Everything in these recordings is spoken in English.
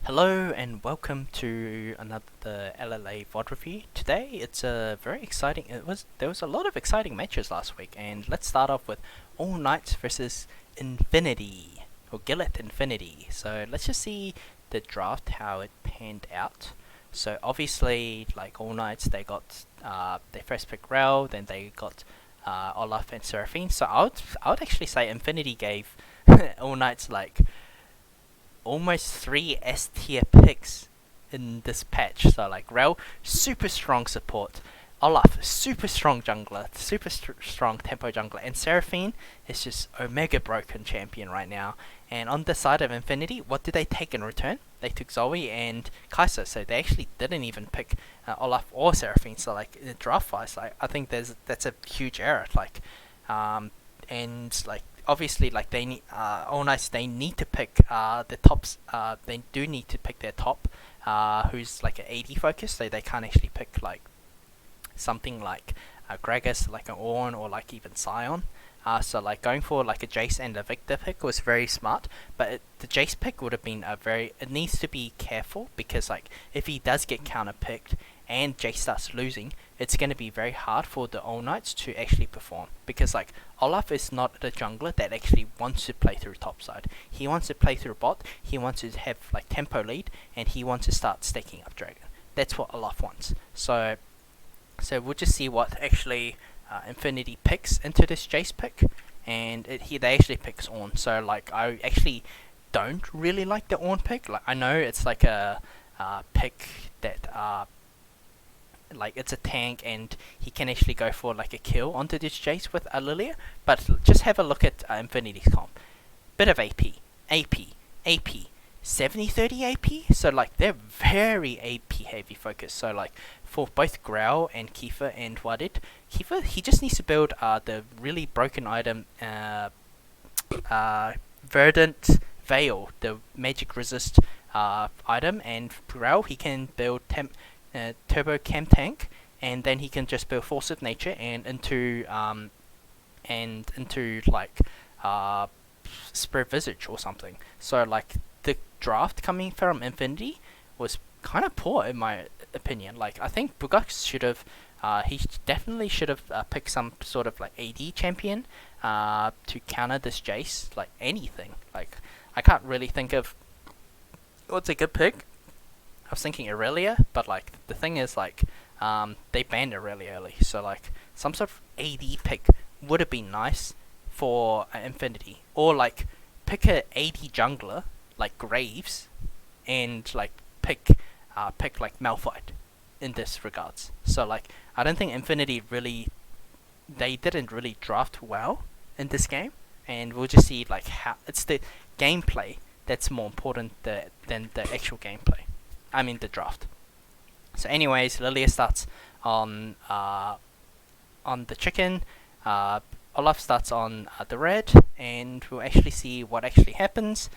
Hello and welcome to another LLA VOD review. Today it's a very exciting. There was a lot of exciting matches last week, and let's start off with All Knights versus Infinity or Gillett Infinity. So let's just see the draft how it panned out. So obviously, like All Knights, they got their first pick Rel, then they got Olaf and Seraphine. So I would actually say Infinity gave All Knights like almost 3 S tier picks in this patch. So like Rel, super strong support. Olaf, super strong jungler, strong tempo jungler, and Seraphine is just omega broken champion right now. And on the side of Infinity, what did they take in return? They took Zoe and Kai'Sa, so they actually didn't even pick Olaf or Seraphine. So like in the draft wise, like I think that's a huge error. Like, and like obviously, like they need All Knights, they need to pick the tops. They do need to pick their top, who's like an AD focus. So they can't actually pick like something like Gragas, like an Ornn, or like even Sion. So like going for like a Jace and a Victor pick was very smart, but the Jace pick would have been it needs to be careful, because like if he does get counter picked and Jace starts losing, it's going to be very hard for the All Knights to actually perform, because like Olaf is not the jungler that actually wants to play through topside. He wants to play through bot, he wants to have like tempo lead, and he wants to start staking up dragon. That's what Olaf wants. So we'll just see what actually Infinity picks into this Jace pick, and they actually picks Ornn. So like I actually don't really like the Ornn pick. Like I know it's like a pick that like it's a tank and he can actually go for like a kill onto this Jace with a Lilia, but just have a look at Infinity's comp. Bit of AP, 70-30 AP, so like they're very AP heavy focused. So like for both Grau and Kiefer and Wadid, Kiefer, he just needs to build the really broken item Verdant Veil, the magic resist item, and Grau, he can build Turbo Chem Tank, and then he can just build Force of Nature and into like Spirit Visage or something. So like the draft coming from Infinity was kind of poor in my opinion. Like I think Bugux should have he definitely should have picked some sort of like AD champion to counter this Jace, like anything. Like I can't really think of what's a good pick. I was thinking Aurelia, but like the thing is like they banned Aurelia early, so like some sort of AD pick would have been nice for Infinity, or like pick a AD jungler like Graves, and like pick like Malphite in this regards. So like I don't think Infinity they didn't really draft well in this game, and we'll just see like how it's the gameplay that's more important than the actual gameplay. I mean the draft. So anyways, Lilia starts on the chicken. Olaf starts on the red, and we'll actually see what actually happens.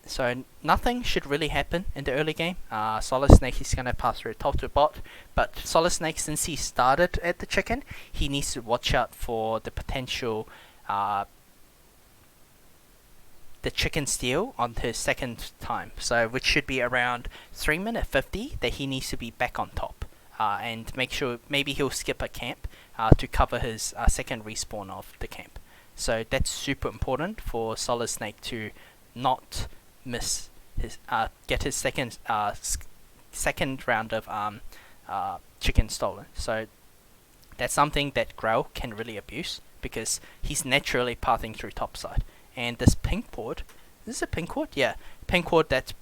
So nothing should really happen in the early game. Solid Snake is going to pass through top to bot, but Solid Snake, since he started at the chicken, he needs to watch out for the potential the chicken steal on his second time, so which should be around 3 minute 50 that he needs to be back on top, and make sure maybe he'll skip a camp to cover his second respawn of the camp. So that's super important for Solid Snake to not miss his get his second round of chicken stolen. So that's something that Grau can really abuse, because he's naturally pathing through topside. And this pink ward, is this a pink ward? Yeah, pink ward that's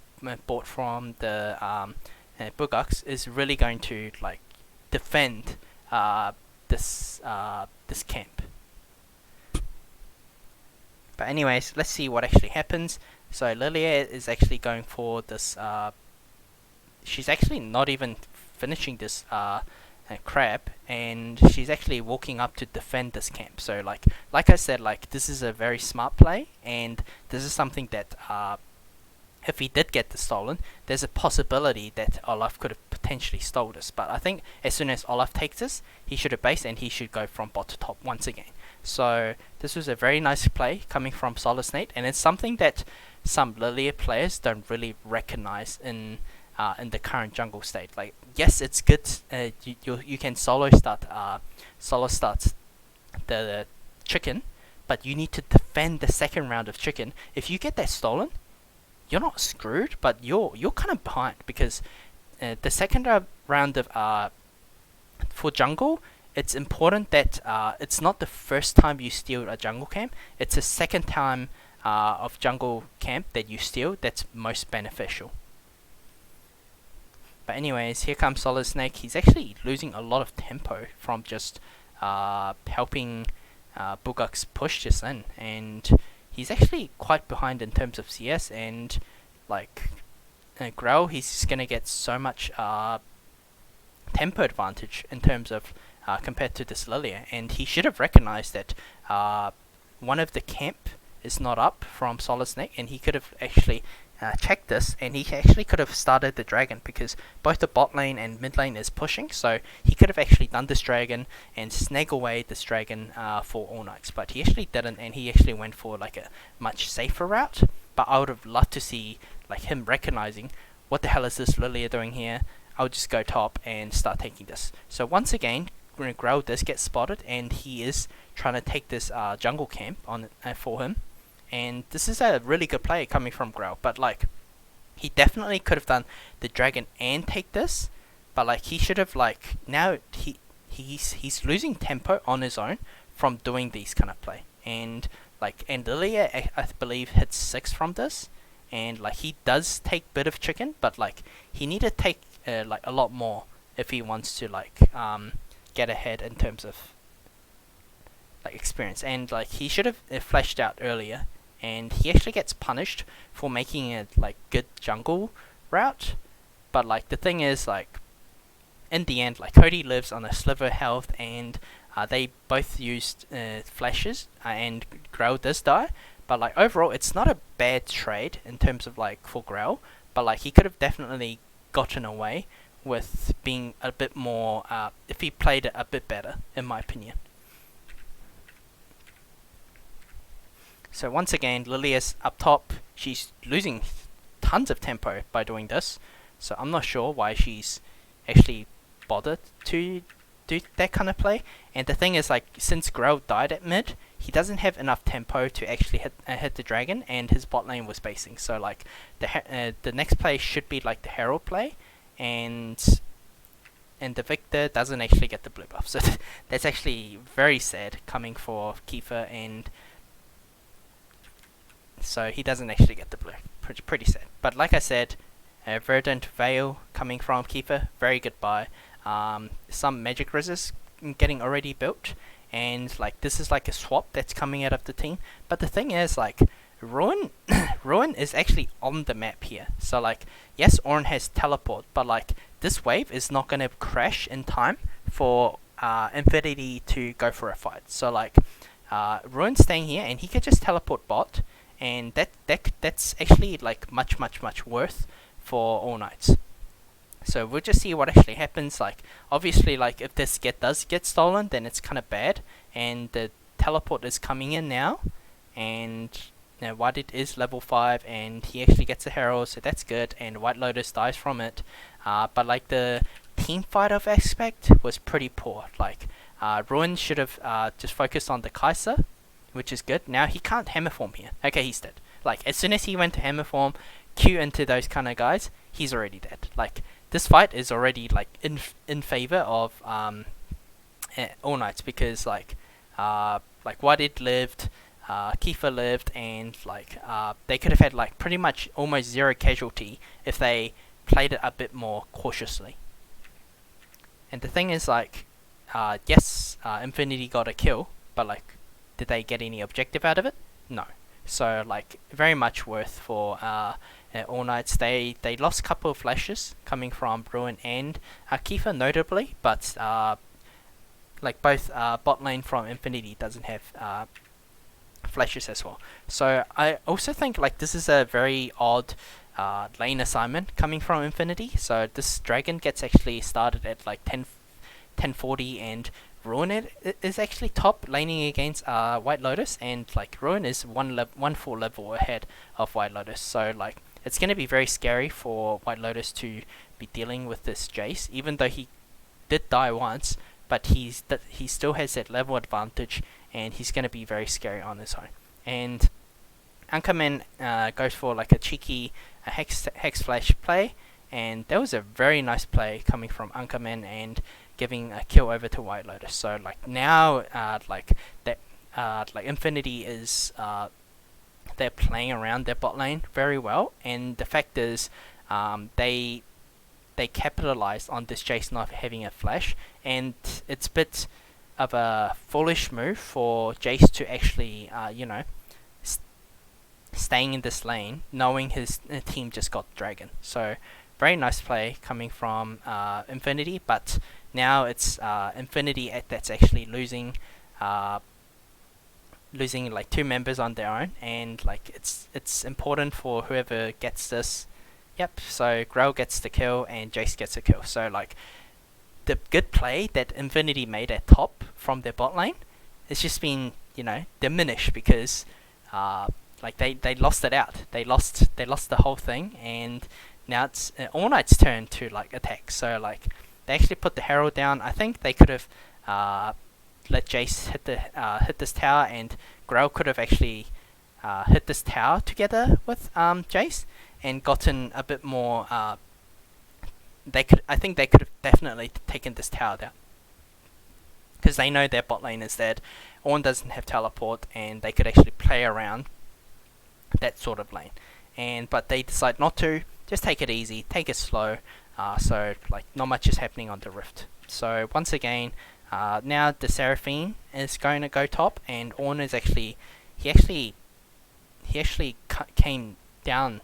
bought from the Bugux is really going to like defend this camp. But anyways, let's see what actually happens. So Lilia is actually going for this. She's actually not even finishing this crab, and she's actually walking up to defend this camp. So like I said, like this is a very smart play, and this is something that if he did get this stolen, there's a possibility that Olaf could have potentially stole this. But I think as soon as Olaf takes this, he should have based, and he should go from bot to top once again. So this was a very nice play coming from Solid Snake, and it's something that some Lilia players don't really recognize in the current jungle state. Like, yes, it's good. You can solo start the chicken, but you need to defend the second round of chicken. If you get that stolen, you're not screwed, but you're kind of behind, because the second round of for jungle, it's important that it's not the first time you steal a jungle camp. It's the second time of jungle camp that you steal that's most beneficial. But anyways, here comes Solid Snake. He's actually losing a lot of tempo from just helping Bugak's push this in, and he's actually quite behind in terms of CS, and like Grell, he's just gonna get so much tempo advantage in terms of compared to this Lilia, and he should have recognized that one of the camp is not up from Solid Snake, and he could have actually checked this, and he actually could have started the dragon, because both the bot lane and mid lane is pushing, so he could have actually done this dragon and snag away this dragon for All Knights, but he actually didn't, and he actually went for like a much safer route. But I would have loved to see like him recognizing, what the hell is this Lilia doing here? I'll just go top and start taking this. So once again, Grell does get spotted, and he is trying to take this jungle camp on for him. And this is a really good play coming from Grell, but like, he definitely could have done the dragon and take this, but like, he should have, like, now he's losing tempo on his own from doing these kind of play. And like, and Lilia, I believe, hits 6 from this, and like, he does take bit of chicken, but like, he need to take like a lot more if he wants to like get ahead in terms of like experience. And like, he should have flashed out earlier, and he actually gets punished for making a like good jungle route. But like, the thing is, like, in the end, like, Cody lives on a sliver health, and they both used flashes, and Grell does die. But like, overall, it's not a bad trade in terms of like for Grell, but like, he could have definitely gotten away with being a bit more if he played it a bit better, in my opinion. So once again, Lilia's up top. She's losing tons of tempo by doing this, so I'm not sure why she's actually bothered to do that kind of play. And the thing is, like, since Grell died at mid, he doesn't have enough tempo to actually hit the dragon, and his bot lane was basing. So like, the next play should be like the Herald play, and the Victor doesn't actually get the blue buff. So that's actually very sad coming for Kiefer, and so he doesn't actually get the blue. Pretty sad. But like I said, Verdant Veil coming from Kiefer, very good buy. Some magic resist getting already built, and like, this is like a swap that's coming out of the team. But the thing is, like, Ruin Ruin is actually on the map here. So like, yes, Ornn has teleport, but like, this wave is not gonna crash in time for Infinity to go for a fight. So like, Ruin's staying here, and he could just teleport bot, and that's actually like much worth for All Knights. So we'll just see what actually happens. Like, obviously, like, if this does get stolen, then it's kind of bad, and the teleport is coming in now, and now White is level 5, and he actually gets a Herald, so that's good, and White Lotus dies from it. But like, the team fight of aspect was pretty poor. Like, Ruin should have just focused on the Kai'Sa, which is good. Now he can't hammer form here. Okay, he's dead. Like, as soon as he went to hammer form, Q into those kind of guys, he's already dead. Like, this fight is already like in favor of All Knights, because like White lived, Kiefer lived, and like they could have had like pretty much almost 0 casualty if they played it a bit more cautiously. And the thing is, like, yes, Infinity got a kill, but like, did they get any objective out of it? No. So like, very much worth for All Knights. They lost a couple of flashes coming from Ruin and Kiefer notably, but like, both bot lane from Infinity doesn't have flashes as well. So I also think like, this is a very odd lane assignment coming from Infinity. So this dragon gets actually started at like 1040, and is actually top laning against White Lotus, and like Ruin is one full level ahead of White Lotus. So like it's gonna be very scary for White Lotus to be dealing with this Jace, even though he did die once, but he still has that level advantage, and he's gonna be very scary on his own. And Anchorman goes for like a cheeky hex flash play, and that was a very nice play coming from Anchorman and giving a kill over to White Lotus. So like now, like that, like Infinity is they're playing around their bot lane very well, and the fact is, they capitalized on this Jace not having a flash, and it's a bit of a foolish move for Jace to actually, staying in this lane, knowing his team just got Dragon. So very nice play coming from Infinity, but now it's Infinity that's actually losing like 2 members on their own, and like it's important for whoever gets this. Yep, so Grell gets the kill and Jace gets a kill. So like the good play that Infinity made at top from their bot lane, it's just been diminished because like they lost it out. They lost the whole thing, and now it's All Knight's turn to like attack. So like they actually put the Herald down. I think they could have let Jace hit this tower, and Grell could have actually hit this tower together with Jace and gotten a bit more. I think they could have definitely taken this tower down, because they know their bot lane is dead. Ornn doesn't have teleport, and they could actually play around that sort of lane. But they decide not to. Just take it easy, take it slow. So like not much is happening on the Rift. So once again, now the Seraphine is going to go top, and Ornn is actually came down.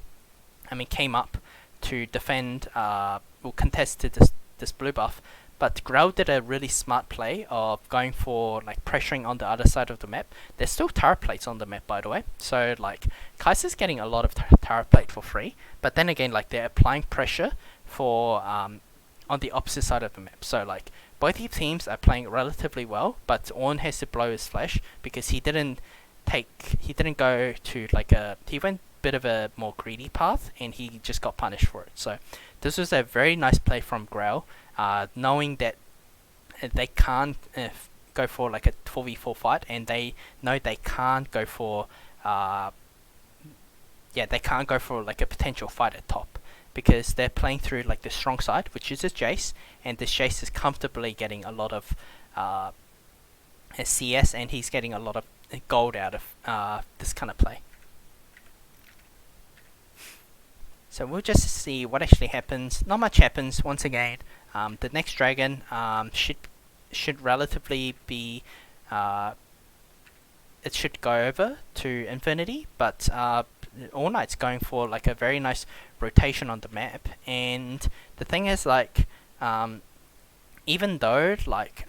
Came up to defend, contest to this blue buff. But Grell did a really smart play of going for like pressuring on the other side of the map. There's still turret plates on the map, by the way. So like Kaiser's getting a lot of turret plate for free. But then again, like they're applying pressure for on the opposite side of the map. So like both these teams are playing relatively well, but Ornn has to blow his flash because he didn't go to like he went bit of a more greedy path, and he just got punished for it. So this was a very nice play from Grell, knowing that they can't go for like a 4v4 fight, and they know they can't go for they can't go for like a potential fight at top, because they're playing through like the strong side, which is a Jace, and this Jace is comfortably getting a lot of CS, and he's getting a lot of gold out of this kind of play. So we'll just see what actually happens. Not much happens once again. The next dragon should relatively be it should go over to Infinity, but All Knight's going for like a very nice rotation on the map. And the thing is, like even though like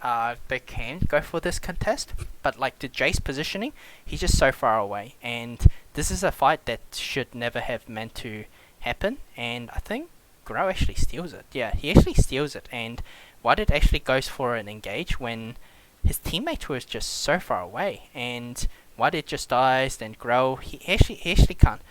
they can go for this contest, but like the Jace positioning, he's just so far away, and this is a fight that should never have meant to happen. And I think Grell actually steals it. Yeah, he actually steals it. And Whitehead actually goes for an engage when his teammate was just so far away, and Whitehead just dies. Then Grell, he actually can't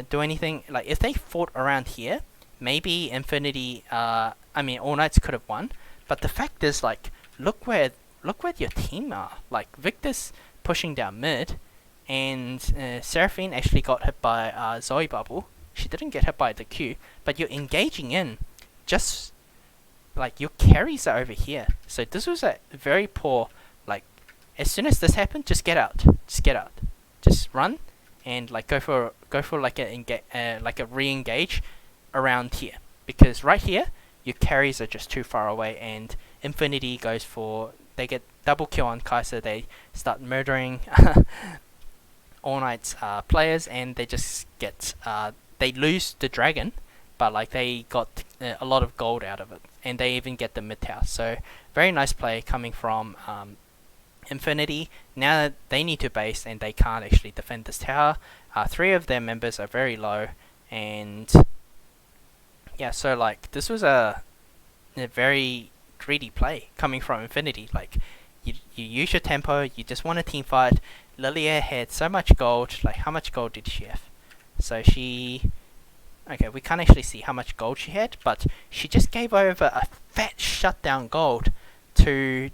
do anything. Like if they fought around here, maybe Infinity, All Knights could have won. But the fact is, like, look where your team are. Like Victor's pushing down mid, and Seraphine actually got hit by Zoe Bubble. She didn't get hit by the Q, but you're engaging in. Just like your carries are over here. So this was a very poor. Like as soon as this happened, just get out. Just run, and like go for like a re-engage around here, because right here your carries are just too far away, and Infinity goes for, they get double kill on Kaiser. They start murdering All Knight's players, and they just get they lose the dragon, but like they got a lot of gold out of it, and they even get the mid tower. So very nice play coming from Infinity. Now they need to base, and they can't actually defend this tower. 3 of their members are very low, and yeah, so like this was a very greedy play coming from Infinity. Like you use your tempo. You just want a team fight. Lilia had so much gold. Like, how much gold did she have? So she... Okay, we can't actually see how much gold she had, but she just gave over a fat shutdown gold to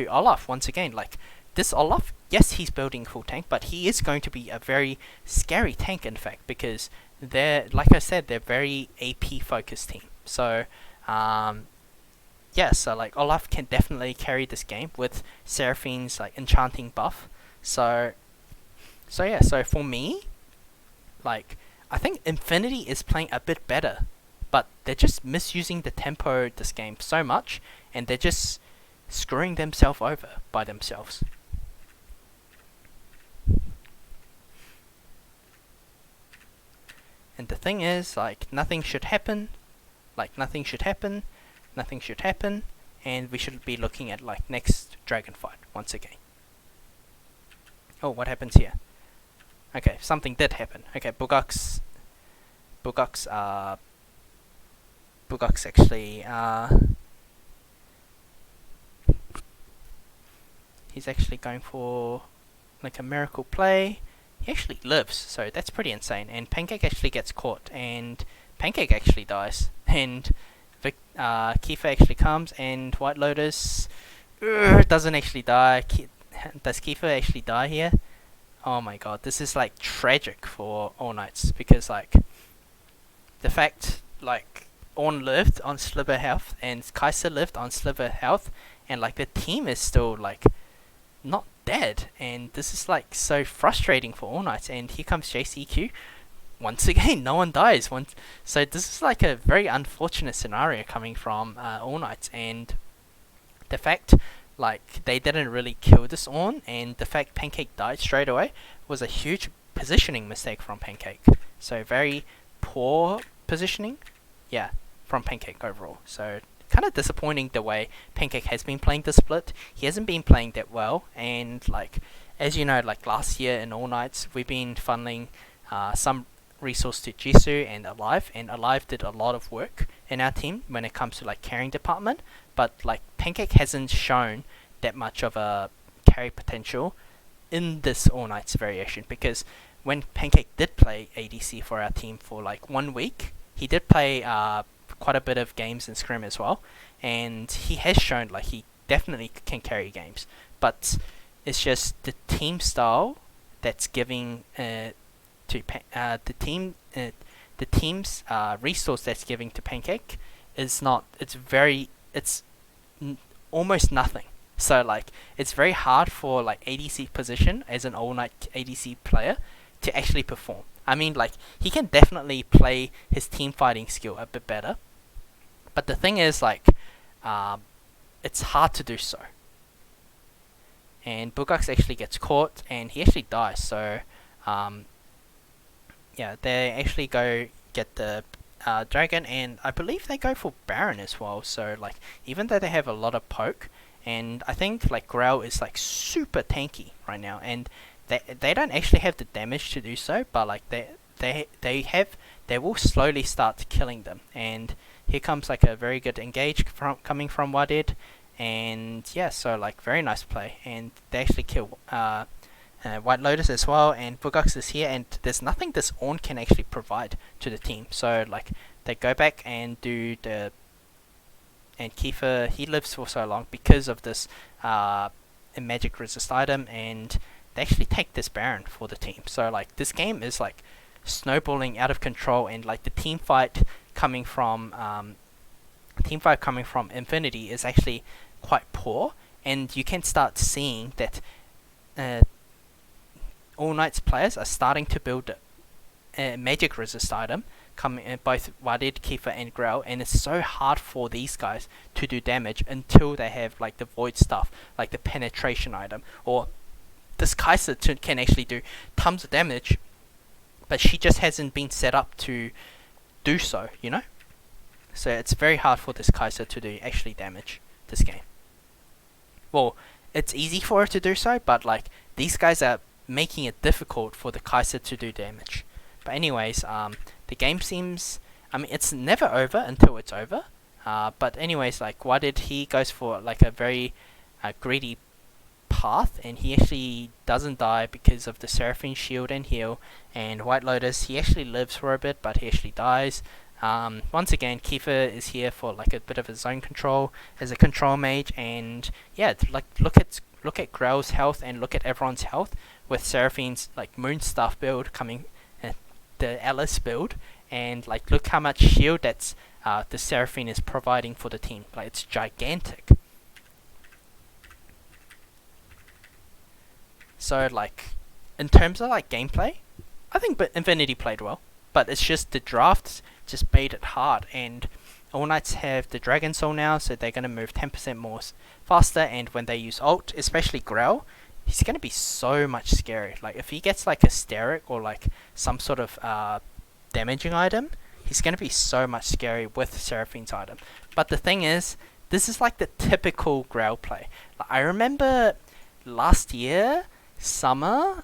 Olaf once again. Like, this Olaf, yes, he's building full tank, but he is going to be a very scary tank, in fact, because they're, like I said, they're very AP focused team. So, yeah, so like Olaf can definitely carry this game with Seraphine's like enchanting buff. So yeah, so for me, like, I think Infinity is playing a bit better, but they're just misusing the tempo this game so much, and they're just screwing themselves over by themselves. And the thing is, like, nothing should happen, and we should be looking at like next dragon fight once again. Oh, what happens here? Okay, something did happen. Okay, Bugux actually, he's actually going for like a miracle play. He actually lives, so that's pretty insane. And Pancake actually gets caught, and Pancake actually dies. And Kiefer actually comes, and White Lotus doesn't actually die. Does Kiefer actually die here? Oh my god, this is like tragic for All Knights, because like the fact like Ornn lived on Sliver health and Kaiser lived on Sliver health, and like the team is still like not dead, and this is like so frustrating for All Knights. And here comes JCQ. Once again, no one dies. So this is like a very unfortunate scenario coming from All Knights, and the fact like they didn't really kill this Ornn, and the fact Pancake died straight away was a huge positioning mistake from Pancake. So very poor positioning, yeah, from Pancake overall. So kind of disappointing the way Pancake has been playing the split. He hasn't been playing that well, and like as you know, like last year in All Knights, we've been funneling some resource to Jisoo and Alive, and Alive did a lot of work in our team when it comes to like carrying department, but like Pancake hasn't shown that much of a carry potential in this All Knights variation, because when Pancake did play ADC for our team for like 1 week, he did play quite a bit of games in Scrim as well, and he has shown like he definitely can carry games, but it's just the team style that's giving the team's resource that's giving to Pancake is not. It's almost nothing. So like it's very hard for like ADC position as an All Night ADC player to actually perform. I mean, like he can definitely play his team fighting skill a bit better, but the thing is like it's hard to do so. And Bugux actually gets caught, and he actually dies. So yeah, they actually go get the dragon, and I believe they go for Baron as well. So like even though they have a lot of poke, and I think like Grell is like super tanky right now, and they don't actually have the damage to do so, but like they will slowly start killing them. And here comes like a very good engage coming from Wadid, and yeah, so like very nice play, and they actually kill White Lotus as well, and Bugux is here, and there's nothing this Ornn can actually provide to the team. So like they go back and do the, and Kiefer, he lives for so long because of this magic resist item, and they actually take this Baron for the team. So like this game is like snowballing out of control, and like the team fight coming from Infinity is actually quite poor, and you can start seeing that All Knights players are starting to build a magic resist item coming in both Wadid, Kiefer and Grell, and it's so hard for these guys to do damage until they have like the void stuff, like the penetration item, or this Kaiser can actually do tons of damage, but she just hasn't been set up to do so, you know? So it's very hard for this Kaiser to do actually damage this game. Well, it's easy for her to do so, but like these guys are making it difficult for the Kaiser to do damage. But anyways, the game seems, I mean, it's never over until it's over. But anyways, like Wadid, he goes for like a very greedy path, and he actually doesn't die because of the Seraphine shield and heal. And White Lotus, he actually lives for a bit, but he actually dies. Once again, Kiefer is here for like a bit of a zone control as a control mage, and yeah, like look at Grell's health and look at everyone's health with Seraphine's like Moonstaff build coming, the Alice build, and like look how much shield that's the Seraphine is providing for the team. Like it's gigantic. So like in terms of like gameplay, I think Infinity played well, but it's just the drafts just made it hard. And All Knights have the Dragon Soul now, so they're gonna move 10% more faster. And when they use ult, especially Grell, he's gonna be so much scary. Like if he gets like a Steric or like some sort of damaging item, he's gonna be so much scary with Seraphine's item. But the thing is, this is like the typical Grell play. Like, I remember last year summer,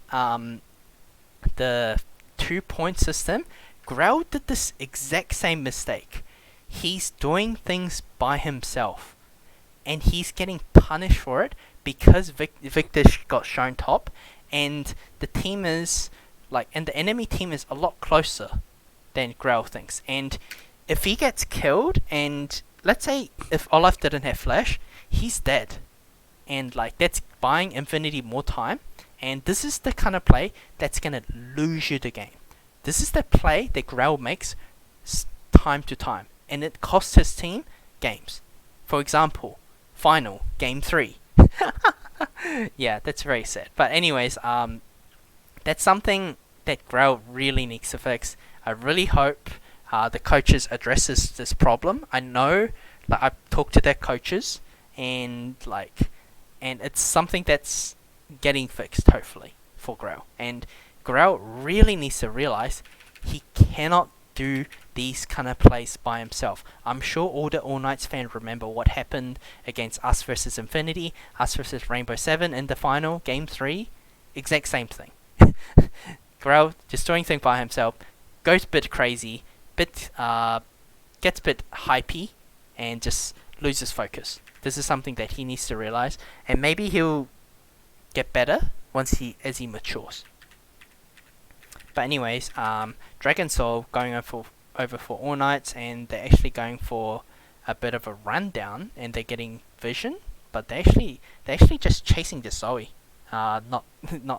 the 2-point system, Grell did this exact same mistake. He's doing things by himself, and he's getting punished for it because Victor got shown top, and the team is like, and the enemy team is a lot closer than Grell thinks. And if he gets killed, and let's say if Olaf didn't have flash, he's dead, and like that's buying Infinity more time. And this is the kind of play that's going to lose you the game. This is the play that Grell makes time to time, and it costs his team games. For example, final, game 3. Yeah, that's very sad. But anyways, that's something that Grell really needs to fix. I really hope the coaches addresses this problem. I know, like I've talked to their coaches, and it's something that's getting fixed, hopefully, for Grell. And Grell really needs to realize he cannot do these kind of plays by himself. I'm sure all the All Knights fans remember what happened against us versus Infinity, us versus Rainbow 7 in the final, game 3. Exact same thing. Grell just doing things by himself, goes a bit crazy, gets a bit hypey, and just loses focus. This is something that he needs to realize, and maybe he'll get better as he matures. But anyways, Dragon Soul going over for All Knights, and they're actually going for a bit of a rundown, and they're getting vision, but they're actually just chasing the Zoe, not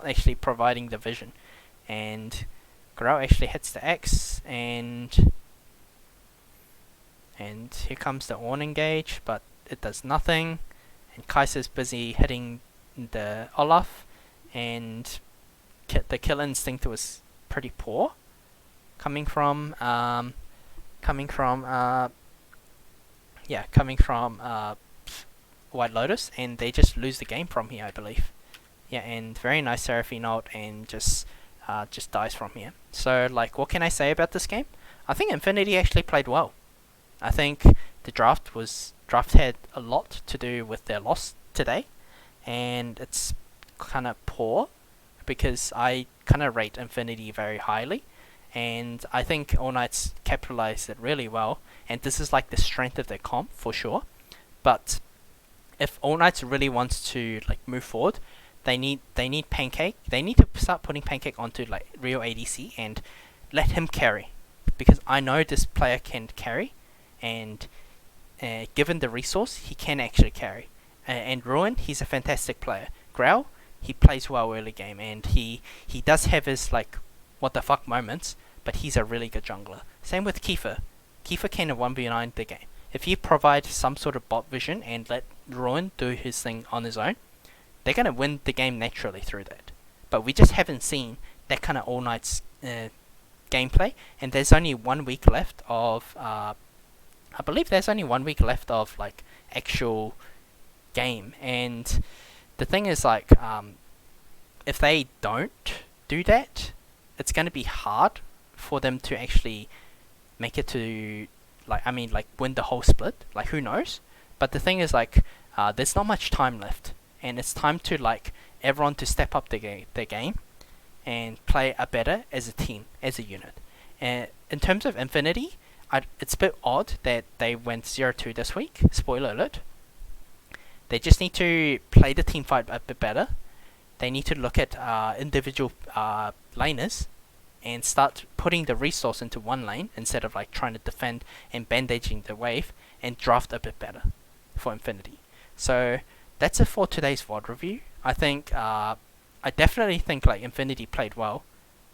actually providing the vision. And Grell actually hits the X, and here comes the warning gauge, but it does nothing. And Kaiser's busy hitting the Olaf, and the kill instinct was pretty poor, coming from White Lotus, and they just lose the game from here, I believe. Yeah, and very nice Seraphine ult, and just dies from here. So like, what can I say about this game? I think Infinity actually played well. I think the draft had a lot to do with their loss today, and it's kind of poor because I kind of rate Infinity very highly, and I think All Knights capitalized it really well, and this is like the strength of their comp for sure. But if All Knights really wants to like move forward, they need Pancake. They need to start putting Pancake onto like real ADC and let him carry, because I know this player can carry, and given the resource, he can actually carry. And Ruin, he's a fantastic player. Grell, he plays well early game, and he does have his like what the fuck moments, but he's a really good jungler. Same with Kiefer. Kiefer can 1v9 the game. If you provide some sort of bot vision and let Ruin do his thing on his own, they're gonna win the game naturally through that. But we just haven't seen that kind of All Knights gameplay, and there's only 1 week left of I believe there's only 1 week left of like actual game, and the thing is like if they don't do that, it's going to be hard for them to actually make it to like win the whole split. Like, who knows? But the thing is like there's not much time left, and it's time to like everyone to step up their game and play better as a team, as a unit. And in terms of Infinity, it's a bit odd that they went 0-2 this week. Spoiler alert. They just need to play the team fight a bit better. They need to look at individual laners and start putting the resource into one lane instead of like trying to defend and bandaging the wave, and draft a bit better for Infinity. So that's it for today's VOD review. I think I definitely think like Infinity played well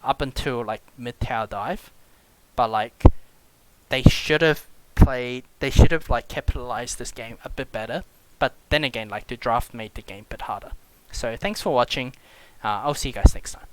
up until like mid tower dive, but like they should have like capitalized this game a bit better. But then again, like the draft made the game a bit harder. So thanks for watching. I'll see you guys next time.